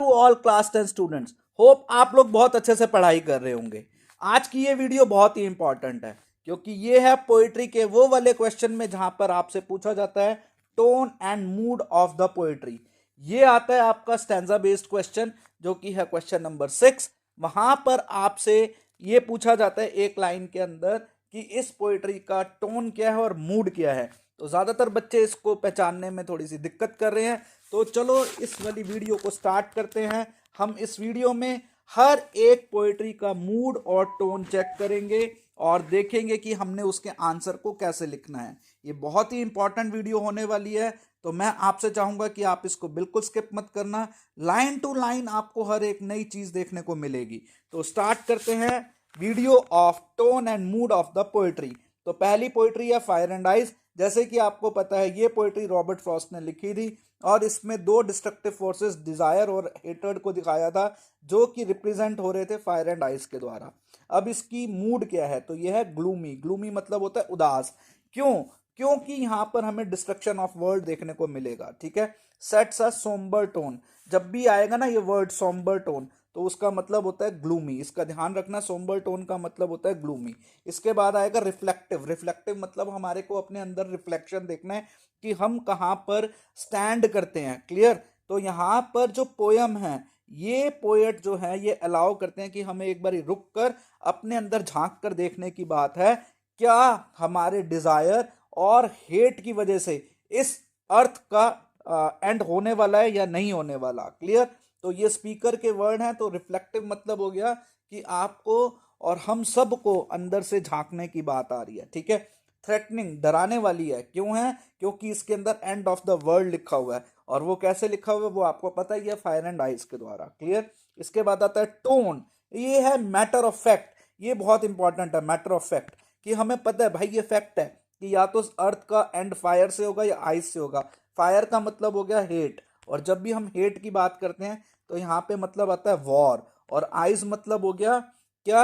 To all class 10 students, hope आप लोग बहुत अच्छे से पढ़ाई कर रहे होंगे। आज की ये वीडियो बहुत ही इंपॉर्टेंट है क्योंकि ये है पोएट्री के वो वाले क्वेश्चन में जहां पर आपसे पूछा जाता है tone and mood off the poetry. ये आता है आपका स्टैंजा बेस्ड क्वेश्चन जो कि है क्वेश्चन नंबर 6। वहां पर आपसे ये पूछा जाता है एक लाइन के अंदर कि इस पोएट्री का टोन क्या है और मूड क्या है। तो ज्यादातर बच्चे इसको पहचानने में थोड़ी सी दिक्कत कर रहे हैं। तो चलो इस वाली वीडियो को स्टार्ट करते हैं। हम इस वीडियो में हर एक पोएट्री का मूड और टोन चेक करेंगे और देखेंगे कि हमने उसके आंसर को कैसे लिखना है। ये बहुत ही इंपॉर्टेंट वीडियो होने वाली है, तो मैं आपसे चाहूंगा कि आप इसको बिल्कुल स्किप मत करना। लाइन टू लाइन आपको हर एक नई चीज देखने को मिलेगी। तो स्टार्ट करते हैं video of tone and mood off the poetry. तो पहली पोएट्री है फायर एंड आइस। जैसे कि आपको पता है ये पोएट्री रॉबर्ट फ्रॉस्ट ने लिखी थी और इसमें दो डिस्ट्रक्टिव फोर्सेस डिजायर और हेटर्ड को दिखाया था जो कि रिप्रेजेंट हो रहे थे फायर एंड आइस के द्वारा। अब इसकी मूड क्या है, तो यह है ग्लूमी। ग्लूमी मतलब होता है उदास। क्यों? क्योंकि यहां पर हमें डिस्ट्रक्शन ऑफ वर्ल्ड देखने को मिलेगा। ठीक है, सेट्स अ सोम्बर टोन। जब भी आएगा ना ये वर्ड सोम्बर टोन तो उसका मतलब होता है ग्लूमी। इसका ध्यान रखना, सोम्बर टोन का मतलब होता है ग्लूमी। इसके बाद आएगा रिफ्लेक्टिव। रिफ्लेक्टिव मतलब हमारे को अपने अंदर रिफ्लेक्शन देखना है कि हम कहाँ पर स्टैंड करते हैं। क्लियर? तो यहाँ पर जो पोयम है, ये पोएट जो है ये अलाउ करते हैं कि हमें एक बार रुक कर अपने अंदर झांक कर देखने की बात है, क्या हमारे डिजायर और हेट की वजह से इस अर्थ का एंड होने वाला है या नहीं होने वाला। क्लियर? तो ये स्पीकर के वर्ड हैं। तो रिफ्लेक्टिव मतलब हो गया कि आपको और हम सब को अंदर से झांकने की बात आ रही है। ठीक है। थ्रेटनिंग, डराने वाली है। क्यों है? क्योंकि इसके अंदर एंड ऑफ द वर्ल्ड लिखा हुआ है और वो कैसे लिखा हुआ है वो आपको पता ही है, फायर एंड आइस के द्वारा। क्लियर? इसके बाद आता है टोन। ये है मैटर ऑफ फैक्ट। ये बहुत इंपॉर्टेंट है, मैटर ऑफ फैक्ट, कि हमें पता है भाई ये फैक्ट है कि या तो अर्थ का एंड फायर से होगा या आइस से होगा। फायर का मतलब हो गया हेट, और जब भी हम हेट की बात करते हैं तो यहाँ पे मतलब आता है वॉर। और आइस मतलब हो गया क्या,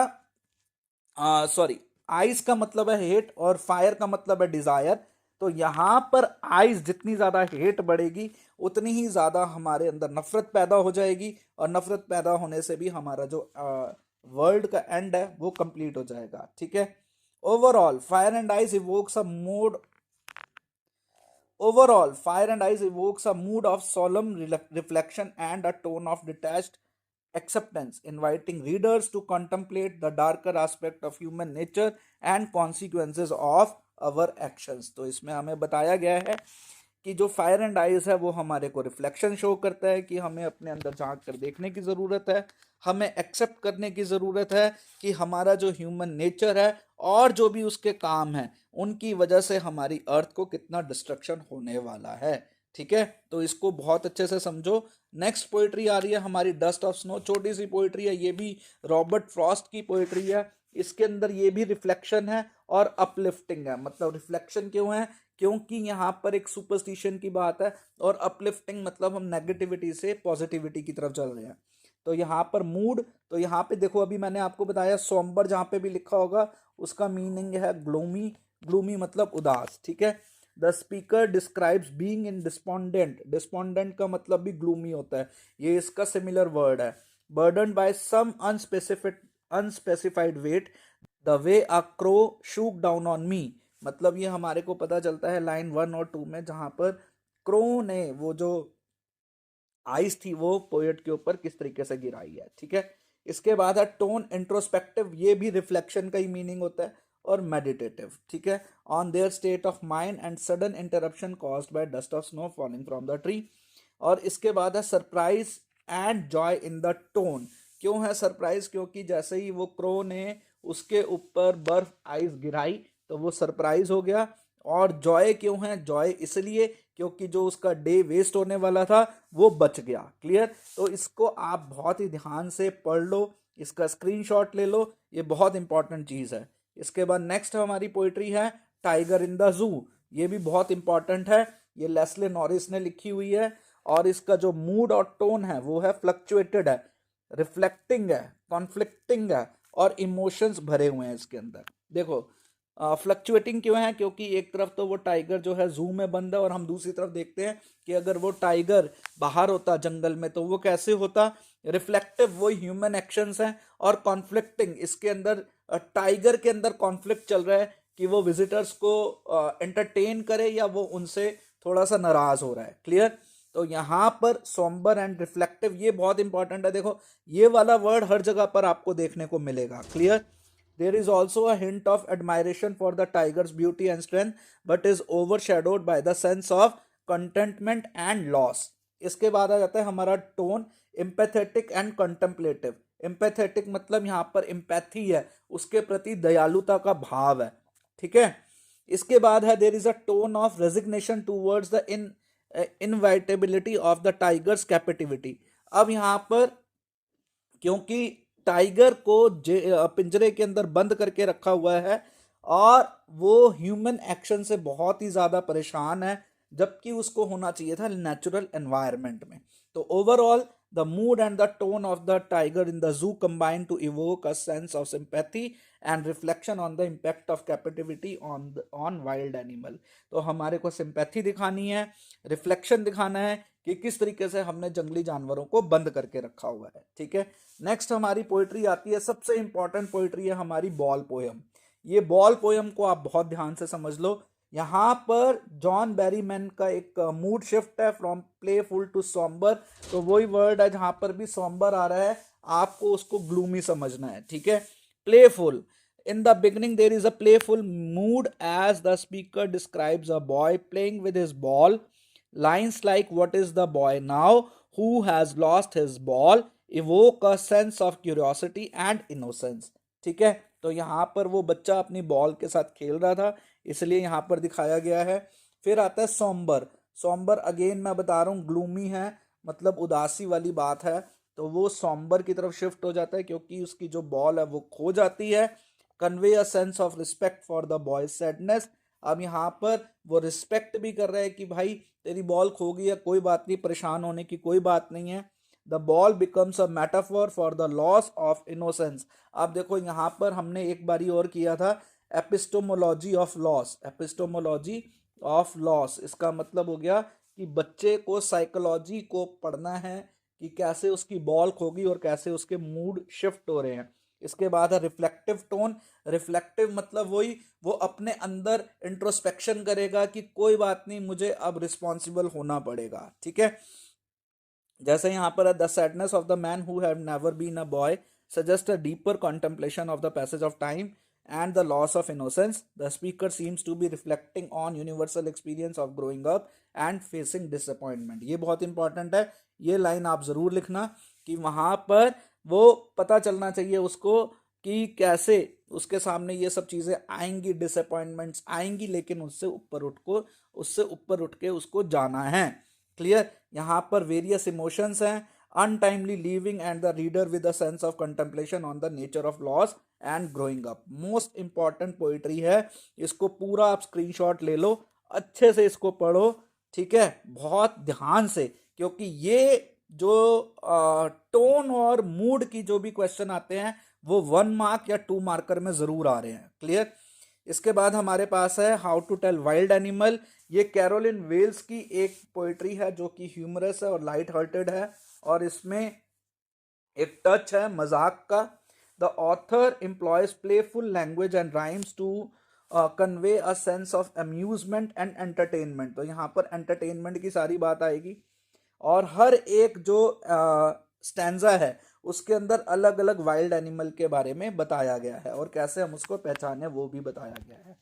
सॉरी, आइस का मतलब है हेट और फायर का मतलब है डिजायर। तो यहां पर आइस जितनी ज्यादा हेट बढ़ेगी उतनी ही ज्यादा हमारे अंदर नफरत पैदा हो जाएगी, और नफरत पैदा होने से भी हमारा जो वर्ल्ड का एंड है वो कंप्लीट हो जाएगा। ठीक है। Overall fire and ice evokes a mode Overall, Fire and Ice evokes a mood of solemn reflection and a tone of detached acceptance, inviting readers to contemplate the darker aspect of human nature and consequences of our actions। तो इसमें हमें बताया गया है कि जो fire and eyes है वो हमारे को रिफ्लेक्शन शो करता है कि हमें अपने अंदर झांक कर देखने की ज़रूरत है, हमें एक्सेप्ट करने की ज़रूरत है कि हमारा जो ह्यूमन नेचर है और जो भी उसके काम है उनकी वजह से हमारी अर्थ को कितना डिस्ट्रक्शन होने वाला है। ठीक है, तो इसको बहुत अच्छे से समझो। नेक्स्ट पोइट्री आ रही है हमारी डस्ट ऑफ स्नो। छोटी सी पोइट्री है, ये भी रॉबर्ट फ्रॉस्ट की पोइट्री है। इसके अंदर ये भी रिफ्लेक्शन है और अपलिफ्टिंग है। मतलब रिफ्लेक्शन क्यों है? क्योंकि यहाँ पर एक सुपरस्टिशन की बात है, और अपलिफ्टिंग मतलब हम नेगेटिविटी से पॉजिटिविटी की तरफ चल रहे हैं। तो यहाँ पर मूड, तो यहाँ पे देखो अभी मैंने आपको बताया सोम्बर जहाँ पे भी लिखा होगा उसका मीनिंग है ग्लूमी। ग्लूमी मतलब उदास। ठीक है। The speaker describes being in despondent. Despondent का मतलब भी ग्लूमी होता है, ये इसका सिमिलर वर्ड है। Burden by some unspecified weight the way a crow shook down on me. मतलब ये हमारे को पता चलता है लाइन 1 और 2 में, जहां पर क्रो ने वो जो आइस थी वो पोएट के ऊपर किस तरीके से गिराई है। ठीक है। इसके बाद है टोन इंट्रोस्पेक्टिव। ये भी रिफ्लेक्शन का ही मीनिंग होता है। और मेडिटेटिव। ठीक है। On their state of mind and sudden interruption caused by dust of snow falling from the tree. और इसके बाद है surprise and joy in the tone. क्यों है सरप्राइज? क्योंकि जैसे ही वो क्रो ने उसके ऊपर बर्फ आइस गिराई तो वो सरप्राइज हो गया। और जॉय क्यों है? जॉय इसलिए क्योंकि जो उसका डे वेस्ट होने वाला था वो बच गया। क्लियर? तो इसको आप बहुत ही ध्यान से पढ़ लो, इसका स्क्रीनशॉट ले लो, ये बहुत इंपॉर्टेंट चीज है। इसके बाद नेक्स्ट हमारी पोइट्री है टाइगर इन द जू। ये भी बहुत इंपॉर्टेंट है, ये लेस्ले नॉरिस ने लिखी हुई है। और इसका जो मूड और टोन है वो है फ्लक्चुएटेड है, रिफ्लेक्टिंग है, कॉन्फ्लिक्टिंग है, और इमोशंस भरे हुए हैं इसके अंदर। देखो फ्लक्चुएटिंग क्यों है? क्योंकि एक तरफ तो वो टाइगर जो है जू में बंद है और हम दूसरी तरफ देखते हैं कि अगर वो टाइगर बाहर होता जंगल में तो वो कैसे होता? रिफ्लेक्टिव, वो ह्यूमन एक्शंस हैं। और कॉन्फ्लिक्टिंग, इसके अंदर टाइगर के अंदर कॉन्फ्लिक्ट चल रहा है कि वो विजिटर्स को एंटरटेन करे या वो उनसे थोड़ा सा नाराज हो रहा है। क्लियर? तो यहाँ पर सोम्बर एंड रिफ्लेक्टिव ये बहुत इंपॉर्टेंट है। देखो ये वाला वर्ड हर जगह पर आपको देखने को मिलेगा। Clear? There is also a hint of admiration for the tiger's beauty and strength, but is overshadowed by the sense of contentment and loss. इसके बाद आ जाता है हमारा tone, empathetic and contemplative. Empathetic मतलब यहाँ पर एम्पैथी है, उसके प्रति दयालुता का भाव है। ठीक है? इसके बाद है there is a tone of resignation towards the inevitability of the tiger's captivity. अब यहाँ पर क्योंकि टाइगर को पिंजरे के अंदर बंद करके रखा हुआ है और वो ह्यूमन एक्शन से बहुत ही ज़्यादा परेशान है, जबकि उसको होना चाहिए था नेचुरल एनवायरनमेंट में। तो overall the mood and the tone of the tiger in the zoo combine to evoke a sense of sympathy and reflection on the impact of captivity on wild animal. तो हमारे को sympathy दिखानी है, reflection दिखाना है कि किस तरीके से हमने जंगली जानवरों को बंद करके रखा हुआ है। ठीक है? नेक्स्ट हमारी पोइट्री आती है, सबसे इंपॉर्टेंट पोइट्री है हमारी बॉल पोयम। ये बॉल पोयम को आप बहुत ध्यान से समझ लो। यहाँ पर जॉन बैरीमैन का एक मूड शिफ्ट है फ्रॉम प्लेफुल टू सॉम्बर। तो वही वर्ड है, जहां पर भी सॉम्बर आ रहा है आपको उसको ग्लूमी समझना है। ठीक है? Playful, in the beginning there is a playful mood as the speaker describes a boy playing with his ball. Lines like what is the boy now who has lost his ball evoke a sense of curiosity and innocence. ठीक है? तो यहाँ पर वो बच्चा अपनी ball के साथ खेल रहा था, इसलिए यहाँ पर दिखाया गया है। फिर आता है सॉम्बर। सॉम्बर अगेन मैं बता रहा हूँ ग्लूमी है, मतलब उदासी वाली बात है। तो वो सॉम्बर की तरफ शिफ्ट हो जाता है क्योंकि उसकी जो बॉल है वो खो जाती है। Convey a sense of respect for the boys sadness. अब यहाँ पर वो रिस्पेक्ट भी कर रहे हैं कि भाई तेरी बॉल खो गई है, कोई बात नहीं, परेशान होने की कोई बात नहीं है। The ball becomes a metaphor for the loss of innocence. आप देखो यहाँ पर हमने एक बारी और किया था epistemology of loss. Epistemology of loss इसका मतलब हो गया कि बच्चे को साइकोलॉजी को पढ़ना है कि कैसे उसकी बॉल खो गई और कैसे उसके मूड शिफ्ट हो रहे हैं। इसके बाद है रिफ्लेक्टिव टोन। रिफ्लेक्टिव मतलब वही, वो अपने अंदर इंट्रोस्पेक्शन करेगा कि कोई बात नहीं, मुझे अब रिस्पॉन्सिबल होना पड़ेगा। ठीक है? जैसे यहाँ पर the sadness of the man who have never been a boy suggest a deeper contemplation of the passage of time and the loss of innocence. The speaker seems to be reflecting on universal experience of growing up and facing disappointment. ये बहुत important है, ये line आप जरूर लिखना कि वहां पर वो पता चलना चाहिए उसको कि कैसे उसके सामने ये सब चीजें आएंगी, डिसअपॉइंटमेंट्स आएंगी, लेकिन उससे ऊपर उठ के उसको जाना है। क्लियर? यहाँ पर वेरियस इमोशंस हैं, untimely leaving and the reader with a sense of contemplation on the nature of loss and growing up. Most important poetry है, इसको पूरा आप स्क्रीनशॉट ले लो, अच्छे से इसको पढ़ो। ठीक है? बहुत ध्यान से, क्योंकि ये जो टोन और मूड की जो भी क्वेश्चन आते हैं वो 1 मार्क या 2 मार्कर में जरूर आ रहे हैं। क्लियर? इसके बाद हमारे पास है how to tell wild animal. ये कैरोलिन वेल्स की एक पोइट्री है जो कि ह्यूमरस है और लाइट हार्टेड है, और इसमें एक टच है मजाक का। The author employs playful language and rhymes to convey a sense of amusement and entertainment. तो यहाँ पर एंटरटेनमेंट की सारी बात आएगी, और हर एक जो स्टैंजा है उसके अंदर अलग अलग वाइल्ड एनिमल के बारे में बताया गया है और कैसे हम उसको पहचाने वो भी बताया गया है।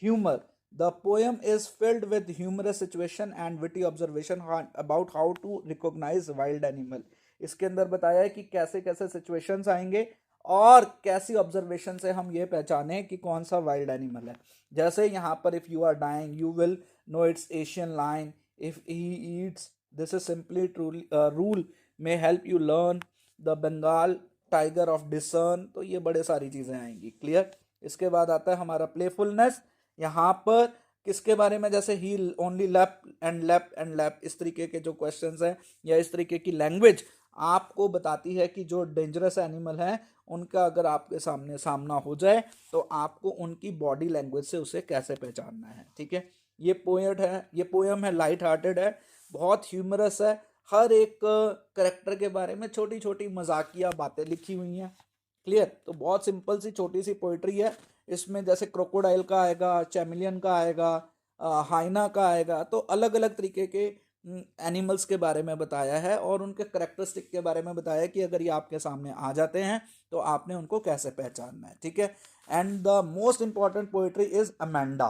Humour. The poem is filled with humorous situation and witty observation about how to recognize wild animal. इसके अंदर बताया है कि कैसे कैसे सिचुएशंस आएंगे और कैसी ऑब्जर्वेशन से हम ये पहचाने कि कौन सा वाइल्ड एनिमल है। जैसे यहाँ पर if you are dying you will know it's Asian line, if he eats this is simply rule may help you learn, the Bengal tiger of discern. तो ये बड़े सारी चीजें आएंगी। क्लियर? इसके बाद आता है हमारा प्लेफुलनेस। यहाँ पर किसके बारे में? जैसे ही only lap and lap and lap, इस तरीके के जो क्वेश्चंस हैं या इस तरीके की लैंग्वेज आपको बताती है कि जो डेंजरस एनिमल है उनका अगर आपके सामने सामना हो जाए तो आपको उनकी बॉडी लैंग्वेज से उसे कैसे पहचानना है। ठीक है, ये पोयम है, लाइट हार्टेड है, बहुत ह्यूमरस है, हर एक करेक्टर के बारे में छोटी छोटी मजाकिया बातें लिखी हुई हैं। क्लियर? तो बहुत सिंपल सी छोटी सी पोइट्री है। इसमें जैसे क्रोकोडाइल का आएगा, चैमिलियन का आएगा, हाइना का आएगा, तो अलग अलग तरीके के एनिमल्स के बारे में बताया है और उनके करेक्टरिस्टिक के बारे में बताया है कि अगर ये आपके सामने आ जाते हैं तो आपने उनको कैसे पहचानना है। ठीक है, and the most important poetry is Amanda.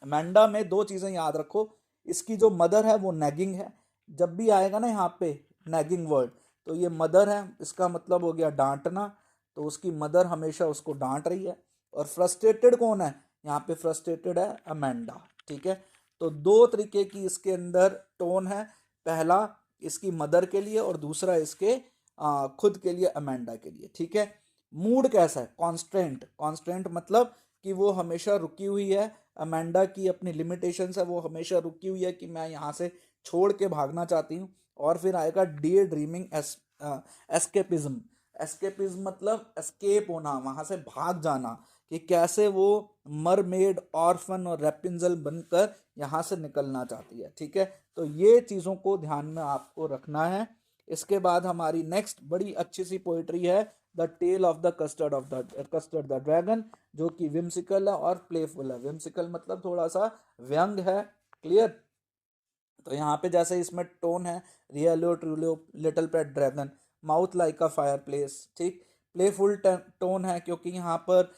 Amanda में दो चीजें याद रखो, इसकी जो मदर है वो नैगिंग है। जब भी आएगा ना यहाँ पे नैगिंग वर्ड, तो ये मदर है, इसका मतलब हो गया डांटना, तो उसकी मदर हमेशा उसको डांट रही है। और फ्रस्ट्रेटेड कौन है यहाँ पे? फ्रस्ट्रेटेड है अमेंडा। ठीक है, तो दो तरीके की इसके अंदर टोन है, पहला इसकी मदर के लिए और दूसरा इसके खुद के लिए, अमेंडा के लिए। ठीक है, मूड कैसा है? कॉन्स्टेंट। कॉन्स्टेंट मतलब कि वो हमेशा रुकी हुई है, अमेंडा की अपनी लिमिटेशंस है, वो हमेशा रुकी हुई है कि मैं यहाँ से छोड़ के भागना चाहती हूँ। और फिर आएगा डे ड्रीमिंग, एस्केपिज्म। एस्केपिज्म मतलब एस्केप होना, वहां से भाग जाना, कि कैसे वो मरमेड, ऑर्फन और रेपिंजल बनकर यहाँ से निकलना चाहती है। ठीक है, तो ये चीज़ों को ध्यान में आपको रखना है। इसके बाद हमारी नेक्स्ट बड़ी अच्छी सी पोइट्री है the tale of the custard the dragon, जो कि विम्सिकल है और प्लेफुल है। विम्सिकल मतलब थोड़ा सा व्यंग है। क्लियर? तो यहाँ पे जैसे इसमें टोन है really truly little pet dragon, mouth like a fireplace. ठीक, प्लेफुल टोन है क्योंकि यहाँ पर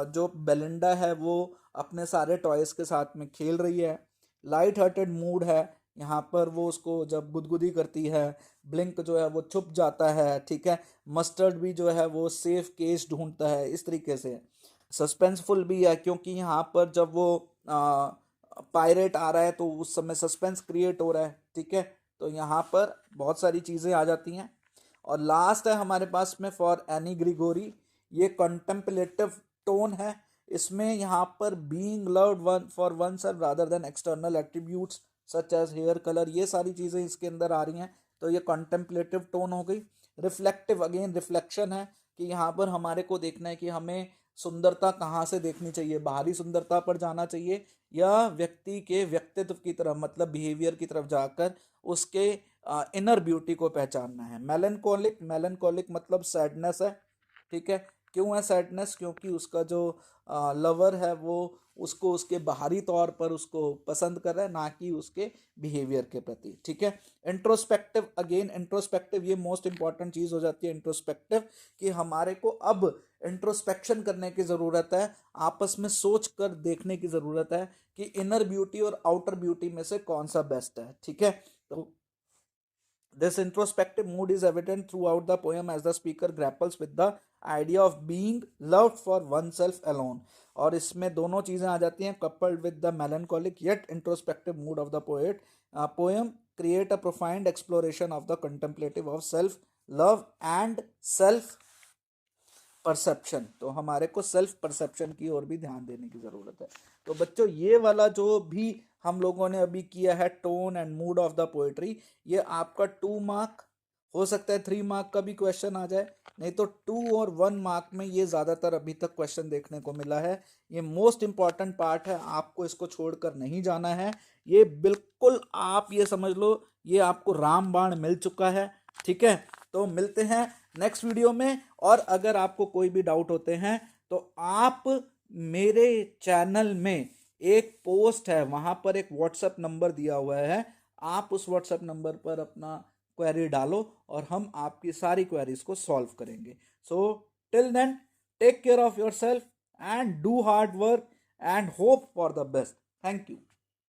जो बेलिंडा है वो अपने सारे टॉयज के साथ में खेल रही है। लाइट हार्टेड मूड है, यहाँ पर वो उसको जब गुदगुदी करती है, ब्लिंक जो है वो छुप जाता है। ठीक है, मस्टर्ड भी जो है वो सेफ केस ढूंढता है, इस तरीके से। सस्पेंसफुल भी है क्योंकि यहाँ पर जब वो पायरेट आ रहा है तो उस समय सस्पेंस क्रिएट हो रहा है। ठीक है, तो यहाँ पर बहुत सारी चीज़ें आ जाती हैं। और लास्ट है हमारे पास में फॉर एनी ग्रिगोरी, ये कंटेम्पलेटिव टोन है। इसमें यहाँ पर being loved one for one self rather than external attributes such as hair colour, ये सारी चीज़ें इसके अंदर आ रही हैं, तो ये कंटेम्पलेटिव टोन हो गई। रिफ्लेक्टिव, अगेन रिफ्लेक्शन है कि यहाँ पर हमारे को देखना है कि हमें सुंदरता कहाँ से देखनी चाहिए, बाहरी सुंदरता पर जाना चाहिए या व्यक्ति के व्यक्तित्व की तरफ, मतलब बिहेवियर की तरफ जाकर उसके इनर ब्यूटी को पहचानना है। मेलनकोलिक, मेलनकोलिक मतलब सैडनेस है। ठीक है, क्यों है सैडनेस? क्योंकि उसका जो लवर है वो उसको उसके बाहरी तौर पर उसको पसंद कर रहा है, ना कि उसके बिहेवियर के प्रति। ठीक है, इंट्रोस्पेक्टिव, अगेन इंट्रोस्पेक्टिव, ये मोस्ट इंपॉर्टेंट चीज हो जाती है इंट्रोस्पेक्टिव, कि हमारे को अब इंट्रोस्पेक्शन करने की ज़रूरत है, आपस में सोच कर देखने की ज़रूरत है कि इनर ब्यूटी और आउटर ब्यूटी में से कौन सा बेस्ट है। ठीक है, तो this introspective mood is evident throughout the poem as the speaker grapples with the idea of being loved for oneself alone। और इसमें दोनों चीज़ें आ जाती हैं, coupled with the melancholic yet introspective mood of the poet, poem create a profound exploration of the contemplative of self love and self perception. तो हमारे को self perception की ओर भी ध्यान देने की ज़रूरत है। तो बच्चों ये वाला जो भी हम लोगों ने अभी किया है tone and mood off the poetry, ये आपका 2 मार्क, हो सकता है 3 मार्क का भी क्वेश्चन आ जाए, नहीं तो 2 और 1 मार्क में ये ज़्यादातर अभी तक क्वेश्चन देखने को मिला है। ये मोस्ट इंपॉर्टेंट पार्ट है, आपको इसको छोड़कर नहीं जाना है। ये बिल्कुल आप ये समझ लो ये आपको रामबाण मिल चुका है। ठीक है, तो मिलते हैं नेक्स्ट वीडियो में। और अगर आपको कोई भी डाउट होते हैं तो आप मेरे चैनल में एक पोस्ट है, वहां पर एक व्हाट्सएप नंबर दिया हुआ है, आप उस व्हाट्सएप नंबर पर अपना क्वेरी डालो और हम आपकी सारी क्वेरीज को सॉल्व करेंगे। So till then take care of your self and do hard work and hope for the best. Thank you.